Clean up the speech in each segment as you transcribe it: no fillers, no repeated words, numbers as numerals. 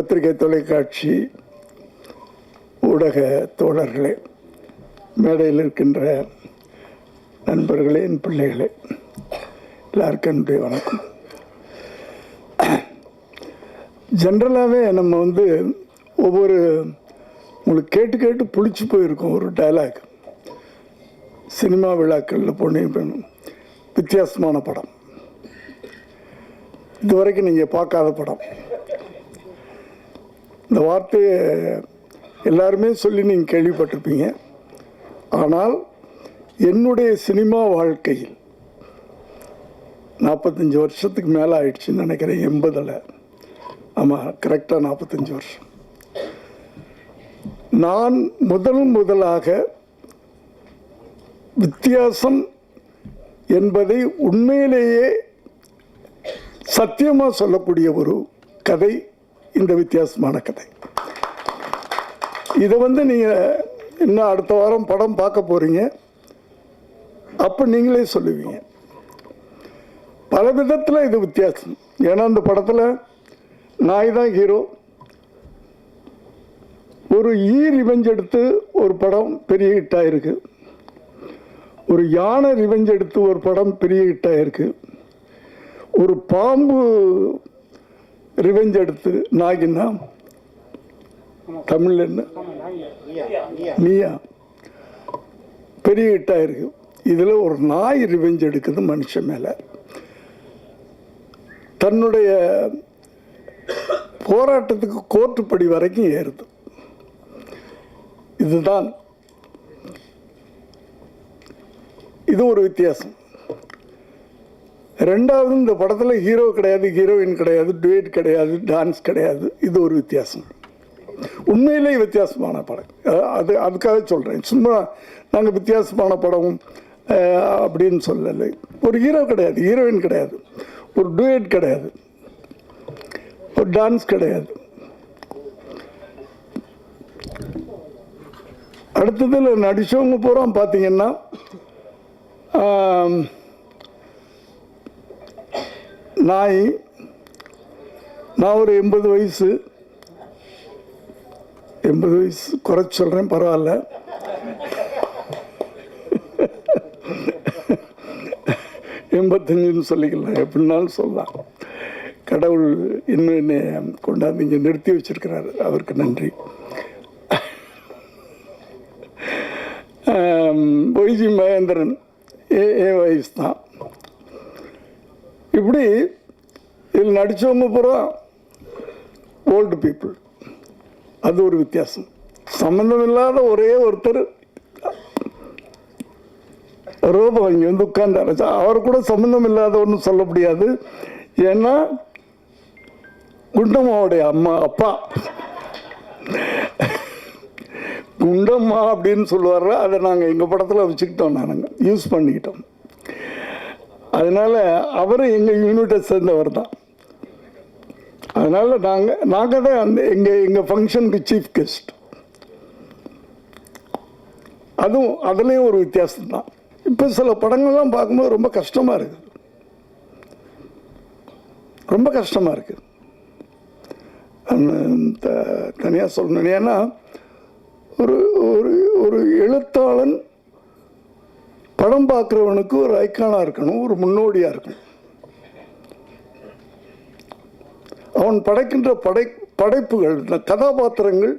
பத்திரிகை, தொலைக்காட்சி, ஊடக தோழர்களே, மேடையில் இருக்கின்ற நண்பர்களே, என் பிள்ளைகளே, எல்லாருக்கும் என்னுடைய வணக்கம். ஜென்ரலாகவே நம்ம ஒவ்வொரு உங்களுக்கு கேட்டு கேட்டு புளிச்சு போயிருக்கோம். ஒரு டைலாக் சினிமா விழாக்களில் போனீங்க, வித்தியாசமான படம், இதுவரைக்கும் நீங்கள் பார்க்காத படம். இந்த வார்த்தையை எல்லாருமே சொல்லி நீங்கள் கேள்விப்பட்டிருப்பீங்க. ஆனால் என்னுடைய சினிமா வாழ்க்கையில் 45 வருஷத்துக்கு மேலே ஆயிடுச்சுன்னு நினைக்கிறேன். 80ல், ஆமாம், கரெக்டாக 45 வருஷம். நான் முதலாக வித்தியாசம் என்பதை உண்மையிலேயே சத்தியமாக சொல்லக்கூடிய ஒரு கதை இந்த வித்தியாசமான கதை. இதை நீங்கள் இன்னும் அடுத்த வாரம் படம் பார்க்க போகிறீங்க. அப்போ நீங்களே சொல்லுவீங்க. பல விதத்தில் இது வித்தியாசம். ஏன்னா அந்த படத்தில் நாய் தான் ஹீரோ. ஒரு ரிவெஞ்ச் எடுத்து ஒரு படம் பெரிய ஹிட்டாக இருக்கு. ஒரு யானை ரிவெஞ்ச் எடுத்து ஒரு படம் பெரிய ஹிட்டாக இருக்கு. ஒரு பாம்பு ரிவெஞ்ச் எடுத்து, நாய்னா தமிழ் என்ன, நீயா, பெரிய ஹிட்டாக இருக்கு. இதில் ஒரு நாய் ரிவெஞ்ச் எடுக்குது மனுஷன் மேலே. தன்னுடைய போராட்டத்துக்கு கோர்ட்டு படி வரைக்கும் ஏறுது. இதுதான் இது ஒரு வித்தியாசம். ரெண்டாவது, இந்த படத்தில் ஹீரோ கிடையாது, ஹீரோயின் கிடையாது, டுவேட் கிடையாது, டான்ஸ் கிடையாது. இது ஒரு வித்தியாசம். உண்மையிலே வித்தியாசமான படம். அதுக்காக சொல்கிறேன். சும்மா நாங்கள் வித்தியாசமான படம் அப்படின்னு சொல்லலை. ஒரு ஹீரோ கிடையாது, ஹீரோயின் கிடையாது, ஒரு டுவேட் கிடையாது, ஒரு டான்ஸ் கிடையாது. அடுத்ததில் நடிச்சவங்க பூரா பார்த்தீங்கன்னா நான் ஒரு 80 வயசு குறைச்சி சொல்கிறேன், பரவாயில்ல. 85 சொல்லிக்கலாம், எப்படின்னாலும் சொல்லலாம். கடவுள் இன்னும் என்னை கொண்டாந்து இங்கே நிறுத்தி வச்சிருக்கிறாரு, அவருக்கு நன்றி. ஒய்ஜி மகேந்திரன் என் வயசு தான். இப்படி இதில் நடித்தவங்க பூரா ஓல்டு பீப்புள். அது ஒரு வித்தியாசம். சம்மந்தம் இல்லாத ஒரே ஒருத்தர் ரோபோ இங்கே உட்கார்ந்தாரு. அவர் கூட சம்மந்தம் இல்லாதவன்னு சொல்ல முடியாது. ஏன்னா குண்டம்மாவுடைய அப்பா குண்டம்மா அப்படின்னு சொல்லுவார். அதை நாங்கள் எங்கள் படத்தில் வச்சுக்கிட்டோம், நாங்கள் யூஸ் பண்ணிக்கிட்டோம். அதனால் அவரும் எங்கள் யூனிட்டை சேர்ந்தவர் தான். அதனால் நாங்கள் தான் எங்கள் ஃபங்க்ஷனுக்கு சீஃப் கெஸ்ட். அதுலேயும் ஒரு வித்தியாசம் தான். இப்போ சில படங்கள்லாம் பார்க்கும்போது ரொம்ப கஷ்டமாக இருக்குது, ரொம்ப கஷ்டமாக இருக்குது. தனியாக சொல்லணும். ஏன்னா ஒரு ஒரு எழுத்தாளன் படம் பார்க்குறவனுக்கு ஒரு ஐக்கானாக இருக்கணும், ஒரு முன்னோடியாக இருக்கணும். அவன் படைக்கின்ற படைப்புகள், கதாபாத்திரங்கள்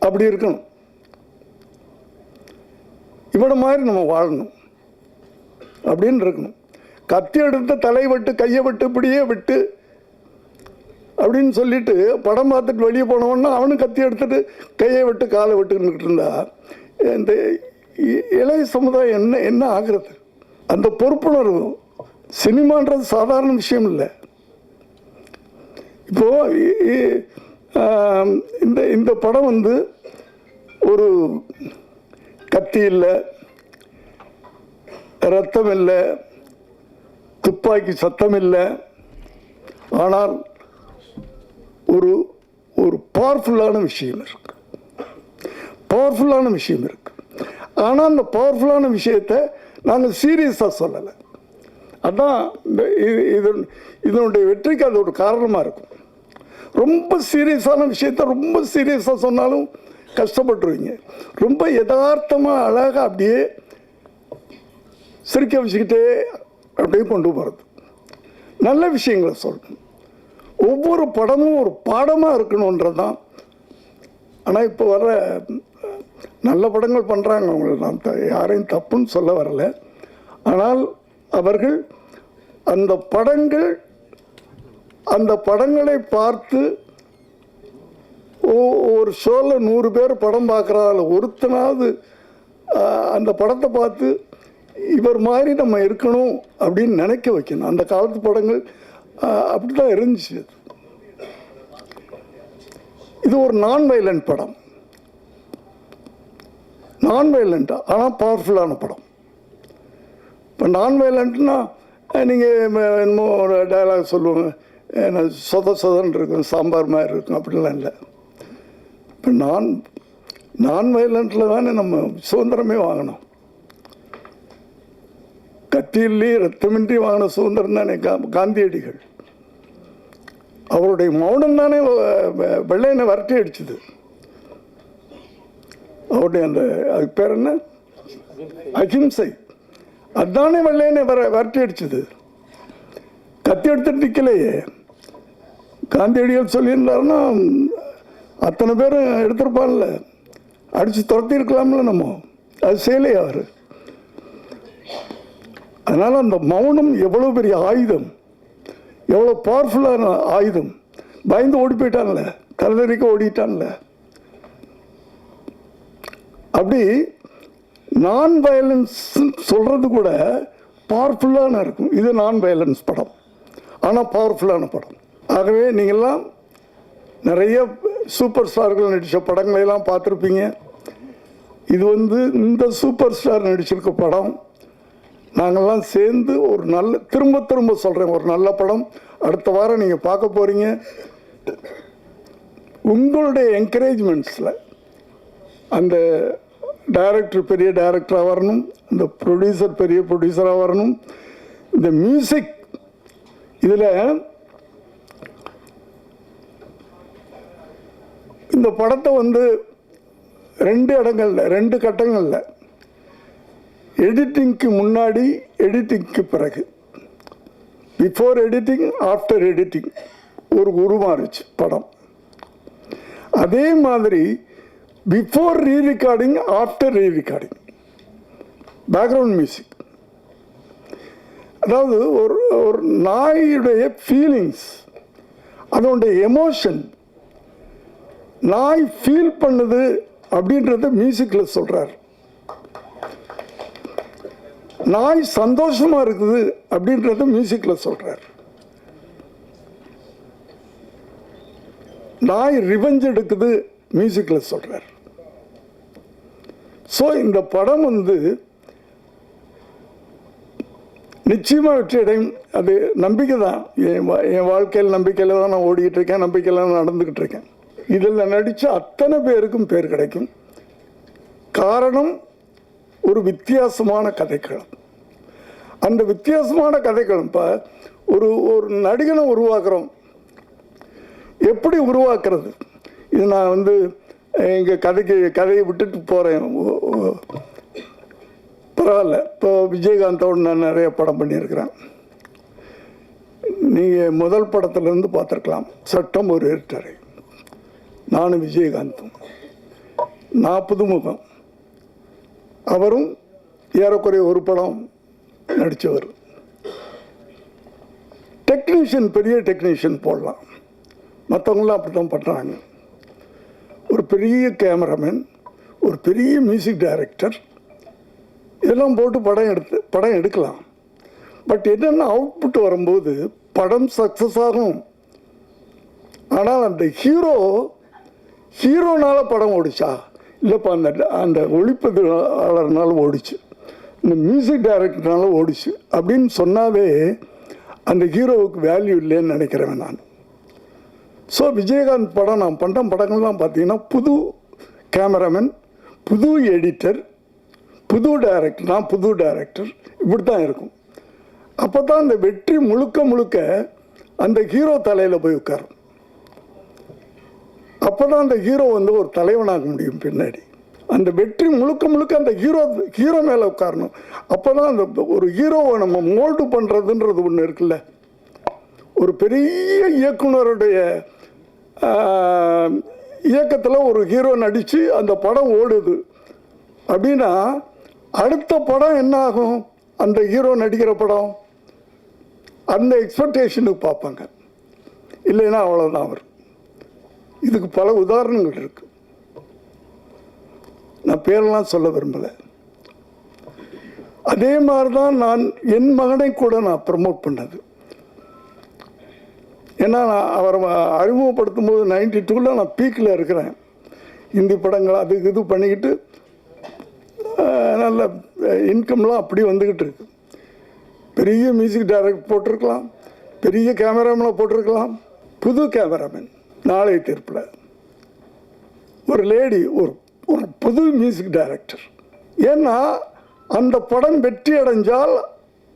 அப்படி இருக்கணும். இவனை மாதிரி நம்ம வாழணும் அப்படின்னு இருக்கணும். கத்தி எடுத்து தலை வெட்டு, கையை வெட்டு, இப்படியே வெட்டு அப்படின்னு சொல்லிட்டு படம் பார்த்துட்டு வெளியே போனவன்னா அவனும் கத்தி எடுத்துட்டு கையை விட்டு காலை விட்டுக்கிட்டு இருந்தா இந்த இளைய சமுதாயம் என்ன ஆகிறது? அந்த பொறுப்புணர்வு. சினிமான்றது சாதாரண விஷயம் இல்லை. இப்போ இந்த படம் ஒரு கத்தி இல்லை, ரத்தம் இல்லை, துப்பாக்கி சத்தம் இல்லை. ஆனால் ஒரு பவர்ஃபுல்லான விஷயம் இருக்கு, பவர்ஃபுல்லான விஷயம் இருக்கு. ஆனால் அந்த பவர்ஃபுல்லான விஷயத்தை நாங்கள் சீரியஸாக சொல்லலை. அதான் இதனுடைய வெற்றிக்கு அது ஒரு காரணமாக இருக்கும். ரொம்ப சீரியஸான விஷயத்த ரொம்ப சீரியஸாக சொன்னாலும் கஷ்டப்பட்டுருவீங்க. ரொம்ப யதார்த்தமாக அழகாக அப்படியே சிரிக்க வச்சுக்கிட்டே அப்படியே கொண்டு போகிறது, நல்ல விஷயங்களை சொல்லணும். ஒவ்வொரு படமும் ஒரு பாடமாக இருக்கணுன்றது தான். ஆனால் இப்போ வர நல்ல படங்கள் பண்ணுறாங்க, அவங்களை நான் யாரையும் தப்புன்னு சொல்ல வரல. ஆனால் அவர்கள் அந்த படங்களை பார்த்து ஒரு ஷோவில் 100 பேர் படம் பார்க்குறாங்க, ஒருத்தனாவது அந்த படத்தை பார்த்து இவர் மாதிரி நம்ம இருக்கணும் அப்படின்னு நினைக்க வைக்கணும். அந்த காலத்து படங்கள் அப்படி தான் இருந்துச்சு. இது ஒரு நான் வயலண்ட் படம், நான் வயலண்ட்டாக ஆனால் பவர்ஃபுல்லான படம். இப்போ நான் வயலண்ட்னா நீங்கள் என்னமோ ஒரு டயலாக் சொல்லுவாங்க, சொதன்னு இருக்கும், சாம்பார் மாதிரி இருக்கும், அப்படிலாம் இல்லை. இப்போ நான் வயலண்ட்டில் தானே நம்ம சுதந்திரமே வாங்கினோம். கத்தியிலே ரத்தமின்றி வாங்கின சுதந்திரம் தானே காந்தியடிகள். அவருடைய மௌனம் தானே வெள்ளையனை விரட்டி அடிச்சுது. அவருடைய அந்த அதுக்கு பேர் என்ன, அஹிம்சை, அதுதானே வெள்ளையனை விரட்டி அடிச்சுது. கத்தி எடுத்துட்டு நிற்கலையே. காந்தியடிகள் சொல்லியிருந்தாருன்னா அத்தனை பேரும் எடுத்திருப்பான்ல, அடித்து துரத்தி இருக்கலாம்ல. நம்ம அது செய்யலையே அவர். அதனால் அந்த மௌனம் எவ்வளோ பெரிய ஆயுதம், எவ்வளோ பவர்ஃபுல்லான ஆயுதம். பயந்து ஓடி போயிட்டான்ல, தலைதறிக்க ஓடிட்டான்ல. அப்படி நான் வயலன்ஸ் சொல்கிறது கூட பவர்ஃபுல்லான இருக்கும். இது நான் வயலன்ஸ் படம், ஆனால் பவர்ஃபுல்லான படம். ஆகவே நீங்கள்லாம் நிறைய சூப்பர் ஸ்டார்கள் நடித்த படங்களெல்லாம் பார்த்துருப்பீங்க. இது இந்த சூப்பர் ஸ்டார் நடிச்சிருக்க படம். நாங்கள்லாம் சேர்ந்து ஒரு நல்ல, திரும்ப சொல்கிறேன், ஒரு நல்ல படம் அடுத்த வாரம் நீங்கள் பார்க்க போகிறீங்க. உங்களுடைய என்கரேஜ்மெண்ட்ஸில் அந்த டைரக்டர் பெரிய டைரக்டராக வரணும், அந்த ப்ரொடியூசர் பெரிய ப்ரொடியூசராக வரணும். இந்த மியூசிக் இதில் இந்த படத்தை 2 இடங்களில் 2 கட்டங்களில், எடிட்டிங்க்கு முன்னாடி, எடிட்டிங்க்கு பிறகு, பிஃபோர் எடிட்டிங் ஆஃப்டர் எடிட்டிங் ஒரு உருமாறுச்சு படம். அதே மாதிரி பிஃபோர் ரீ ரெக்கார்டிங் ஆஃப்டர் ரீ ரெக்கார்டிங் பேக்ரவுண்ட் மியூசிக். அதாவது ஒரு நாயுடைய ஃபீலிங்ஸ், அதனுடைய எமோஷன், நாய் ஃபீல் பண்ணுது அப்படின்றத மியூசிக்கில் சொல்கிறார். நாய் சந்தோஷமாக இருக்குது அப்படின்றத மியூசிக்கில் சொல்கிறார். நாய் ரிவெஞ்ச் எடுக்குது மியூசிக்கில் சொல்கிறார். ஸோ இந்த படம் நிச்சயமாக வெற்றி அடையும். அது நம்பிக்கை தான். என் வாழ்க்கையில் நம்பிக்கையில் தான் நான் ஓடிக்கிட்டு இருக்கேன், நம்பிக்கையில் தான் நடந்துக்கிட்டு இருக்கேன். இதில் நடித்த அத்தனை பேருக்கும் பேர் கிடைக்கும். காரணம் ஒரு வித்தியாசமான கதைக்களம். அந்த வித்தியாசமான கதைக்களம், இப்போ ஒரு நடிகனை உருவாக்குறோம், எப்படி உருவாக்குறது? இது நான் எங்கள் கதையை விட்டுட்டு போகிறேன், பரவாயில்ல. இப்போ விஜயகாந்தோடு நான் நிறைய படம் பண்ணியிருக்கிறேன். நீங்கள் முதல் படத்துலேருந்து பார்த்துருக்கலாம், சட்டம் ஒரு இருட்டறை. நானும் விஜயகாந்தும், நான் புதுமுகம், அவரும் ஏறக்குறைய ஒரு படம் நடித்தவர். டெக்னீஷியன், பெரிய டெக்னீஷியன் போடலாம், மற்றவங்களாம் அப்படி தான் பண்ணுறாங்க. ஒரு பெரிய கேமராமேன், ஒரு பெரிய மியூசிக் டைரக்டர், இதெல்லாம் போட்டு படம் எடுக்கலாம். பட் என்னென்ன அவுட்புட் வரும்போது படம் சக்ஸஸ் ஆகும். ஆனால் அந்த ஹீரோனால படம் ஓடிச்சா, இல்லைப்பா அந்த ஒளிப்பதிவாளர்னால ஓடிச்சு, இந்த மியூசிக் டைரக்டர்னால ஓடிச்சு அப்படின்னு சொன்னாவே அந்த ஹீரோவுக்கு வேல்யூ இல்லைன்னு நினைக்கிறேன் நான். ஸோ விஜயகாந்த் படம் நான் பண்ணுற படங்கள்லாம் பார்த்தீங்கன்னா புது கேமராமேன், புது எடிட்டர், புது டைரக்டர், நான் புது டைரக்டர், இப்படி தான் இருக்கும். அப்போ தான் அந்த வெற்றி முழுக்க அந்த ஹீரோ தலையில் போய் உட்காரும். அப்போ தான் அந்த ஹீரோ வந்து ஒரு தலைவனாக முடியும் பின்னாடி. அந்த வெற்றி முழுக்க முழுக்க அந்த ஹீரோ மேலே உட்காரணும். அப்போ தான் அந்த ஒரு ஹீரோவை நம்ம மோல்டு பண்ணுறதுன்றது ஒன்று இருக்குல்ல. ஒரு பெரிய இயக்குனருடைய இயக்கத்தில் ஒரு ஹீரோ நடித்து அந்த படம் ஓடுது அப்படின்னா அடுத்த படம் என்ன ஆகும்? அந்த ஹீரோ நடிக்கிற படம் அந்த எக்ஸ்பெக்டேஷனுக்கு பார்ப்பாங்க. இல்லைன்னா அவ்வளோதான் வரும். இதுக்கு பல உதாரணங்கள் இருக்கு. நான் பேரெல்லாம் சொல்ல விரும்பலை. அதே மாதிரி தான் நான் என் மகனை கூட நான் ப்ரமோட் பண்ணது. ஏன்னா நான் அவரை அறிமுகப்படுத்தும் போது 92 நான் பீக்கில் இருக்கிறேன். ஹிந்தி படங்கள் அது இது பண்ணிக்கிட்டு நல்ல இன்கம்லாம் அப்படி வந்துக்கிட்டு இருக்கு. பெரிய மியூசிக் டைரக்டர் போட்டிருக்கலாம், பெரிய கேமராமேனை போட்டிருக்கலாம். புது கேமராமேன் நாளைய தீர்ப்பில் ஒரு லேடி, ஒரு ஒரு புது மியூசிக் டைரக்டர். ஏன்னா அந்த படம் வெற்றி அடைஞ்சால்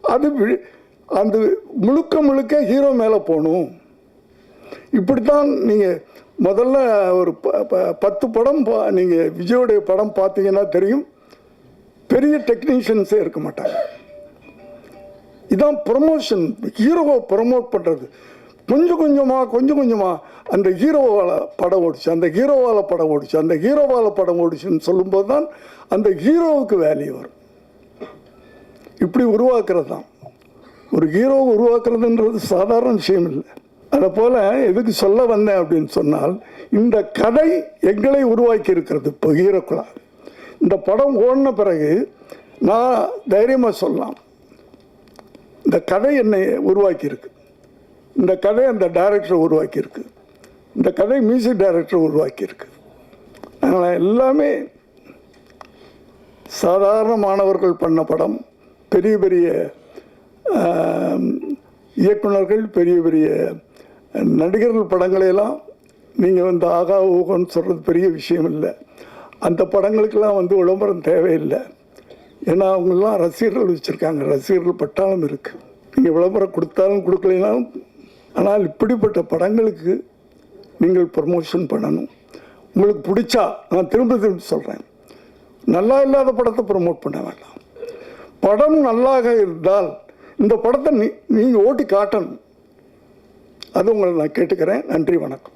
அது அந்த முழுக்க முழுக்க ஹீரோ மேலே போகணும். இப்படித்தான் நீங்கள் முதல்ல ஒரு 10 படம் நீங்கள் விஜயோடைய படம் பார்த்தீங்கன்னா தெரியும், பெரிய டெக்னீஷியன்ஸே இருக்க மாட்டாங்க. இதான் ப்ரமோஷன். ஹீரோவை ப்ரமோட் பண்ணுறது. கொஞ்சம் கொஞ்சமாக அந்த ஹீரோவால் படம் ஓடிச்சு, அந்த ஹீரோவால் படம் ஓடிச்சு, அந்த ஹீரோவால் படம் ஓடிச்சுன்னு சொல்லும்போது தான் அந்த ஹீரோவுக்கு வேல்யூ வரும். இப்படி உருவாக்குறது தான். ஒரு ஹீரோவை உருவாக்குறதுன்றது சாதாரண விஷயம் இல்லை. அதை போல் எதுக்கு சொல்ல வந்தேன் அப்படின்னு சொன்னால், இந்த கதை எங்களை உருவாக்கி இருக்கிறது. இப்போ ஹீரோக்குள்ளா இந்த படம் ஓடின பிறகு நான் தைரியமாக சொல்லலாம், இந்த கதை என்னை உருவாக்கியிருக்கு, இந்த கதை அந்த டைரக்டரை உருவாக்கியிருக்கு, இந்த கதை மியூசிக் டைரக்டரை உருவாக்கியிருக்கு. அதனால் எல்லாமே சாதாரண மாணவர்கள் பண்ண படம். பெரிய பெரிய இயக்குனர்கள், பெரிய பெரிய நடிகர்கள் படங்களையெல்லாம் நீங்கள் வந்து ஆகா ஊகன்னு சொல்கிறது பெரிய விஷயம் இல்லை. அந்த படங்களுக்கெல்லாம் வந்து விளம்பரம் தேவையில்லை. ஏன்னா அவங்கெல்லாம் ரசிகர்கள் வச்சுருக்காங்க, ரசிகர்கள் பட்டாளம் இருக்குது. நீங்கள் விளம்பரம் கொடுத்தாலும் கொடுக்கலைனாலும், ஆனால் இப்படிப்பட்ட படங்களுக்கு நீங்கள் ப்ரமோஷன் பண்ணணும். உங்களுக்கு பிடிச்சா, நான் திரும்ப சொல்கிறேன், நல்லா இல்லாத படத்தை ப்ரமோட் பண்ண வேண்டாம். படம் நல்லாக இருந்தால் இந்த படத்தை நீங்கள் ஓட்டி காட்டணும். அது உங்களை நான் கேட்டுக்கிறேன். நன்றி, வணக்கம்.